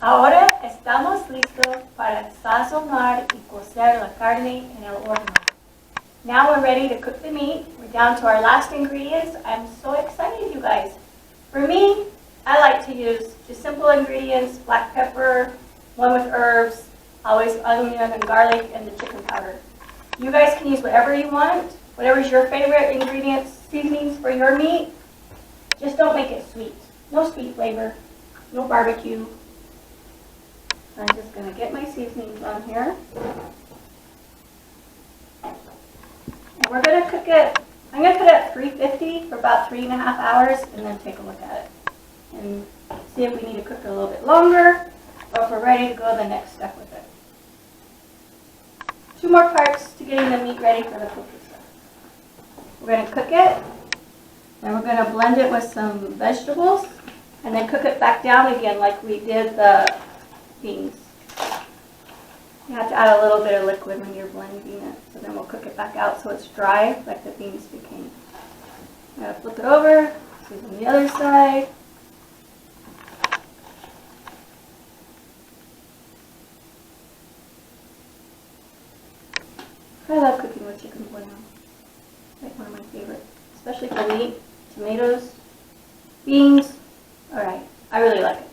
Ahora estamos listos para sazonar y cocer la carne en el horno. Now we're ready to cook the meat. We're down to our last ingredients. I'm so excited, you guys. For me, I like to use just simple ingredients, black pepper, one with herbs, always onion and garlic, and the chicken powder. You guys can use whatever you want, whatever's your favorite ingredients, seasonings for your meat. Just don't make it sweet. No sweet flavor, no barbecue. I'm just going to get my seasonings on here. And we're going to cook it, I'm going to put it at 350 for about 3.5 hours and then take a look at it. And see if we need to cook it a little bit longer or if we're ready to go the next step with it. 2 more parts to getting the meat ready for the pupusa. We're going to cook it, then we're going to blend it with some vegetables, and then cook it back down again like we did the beans. You have to add a little bit of liquid when you're blending it, so then we'll cook it back out so it's dry like the beans became. I'm going to flip it over, season the other side. I love cooking with chicken bueno. It's like one of my favorites, especially for meat, tomatoes, beans. Alright, I really like it.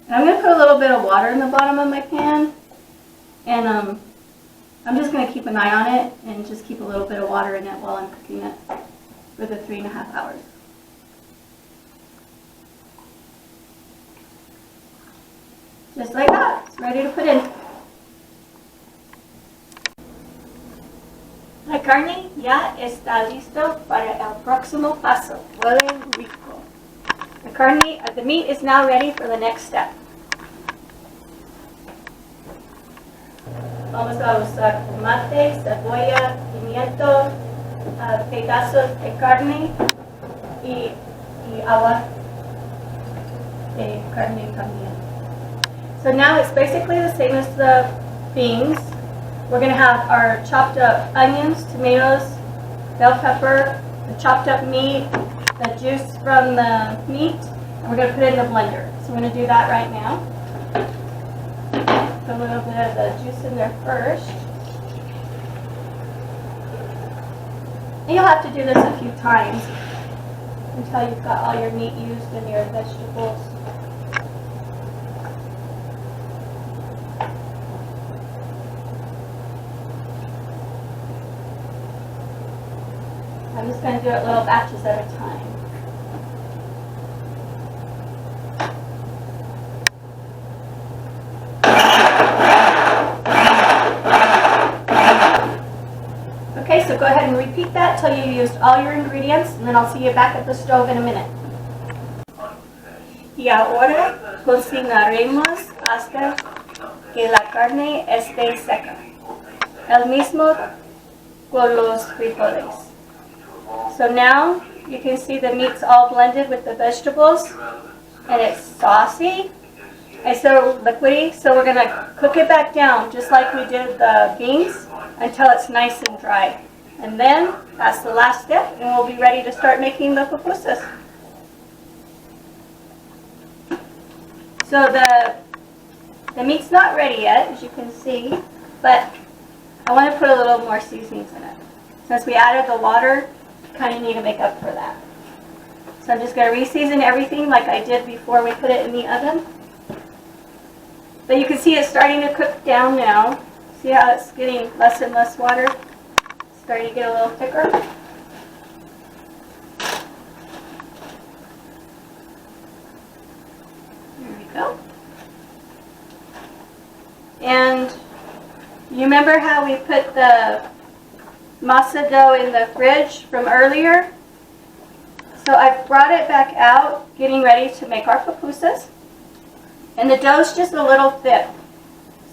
And I'm going to put a little bit of water in the bottom of my pan, and I'm just going to keep an eye on it and just keep a little bit of water in it while I'm cooking it for the 3.5 hours. Just like that, it's ready to put in. La carne ya está listo para el próximo paso. Huele rico. The meat is now ready for the next step. Vamos a usar tomate, cebolla, pimiento, pedazos de carne y agua de carne también. So now it's basically the same as the beans. We're going to have our chopped up onions, tomatoes, bell pepper, the chopped up meat, the juice from the meat, and we're going to put it in the blender. So we're going to do that right now. Put a little bit of the juice in there first. And you'll have to do this a few times until you've got all your meat used and your vegetables. I'm just going to do it little batches at a time. Okay, so go ahead and repeat that till you used all your ingredients, and then I'll see you back at the stove in a minute. Y ahora cocinaremos hasta que la carne esté seca. El mismo con los frijoles. So now you can see the meat's all blended with the vegetables and it's saucy. It's so liquidy, so we're going to cook it back down just like we did the beans until it's nice and dry. And then that's the last step and we'll be ready to start making the pupusas. So the meat's not ready yet, as you can see, but I want to put a little more seasonings in it. Since we added the water, kind of need to make up for that. So I'm just going to reseason everything like I did before we put it in the oven. But you can see it's starting to cook down now. See how it's getting less and less water? It's starting to get a little thicker. There we go. And you remember how we put the masa dough in the fridge from earlier? So I've brought it back out, getting ready to make our pupusas. And the dough's just a little thick.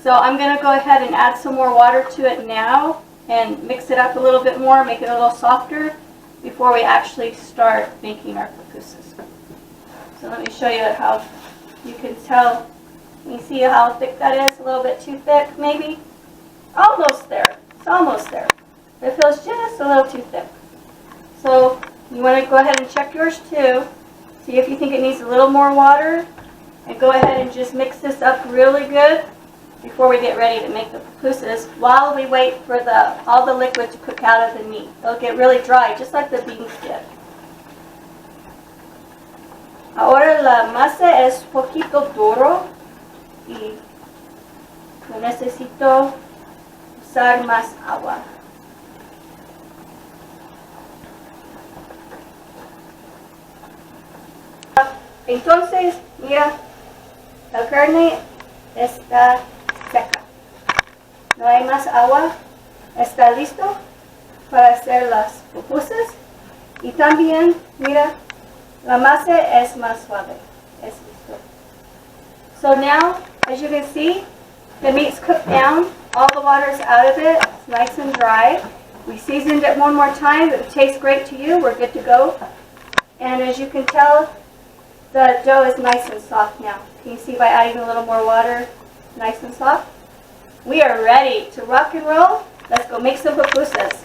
So I'm going to go ahead and add some more water to it now and mix it up a little bit more, make it a little softer before we actually start making our pupusas. So let me show you how you can tell. You see how thick that is? A little bit too thick, maybe? Almost there. It's almost there. It feels just a little too thick. So you want to go ahead and check yours too. See if you think it needs a little more water, and go ahead and just mix this up really good before we get ready to make the pupusas while we wait for all the liquid to cook out of the meat. It'll get really dry, just like the beans did. Ahora la masa es poquito duro y necesito usar más agua. Entonces, mira, la carne está seca. No hay más agua. Está listo para hacer las pupusas. Y también, mira, la masa es más suave. Es listo. So now, as you can see, the meat's cooked down. All the water's out of it. It's nice and dry. We seasoned it one more time. If it tastes great to you, we're good to go. And as you can tell, the dough is nice and soft now. Can you see by adding a little more water, nice and soft? We are ready to rock and roll. Let's go make some pupusas.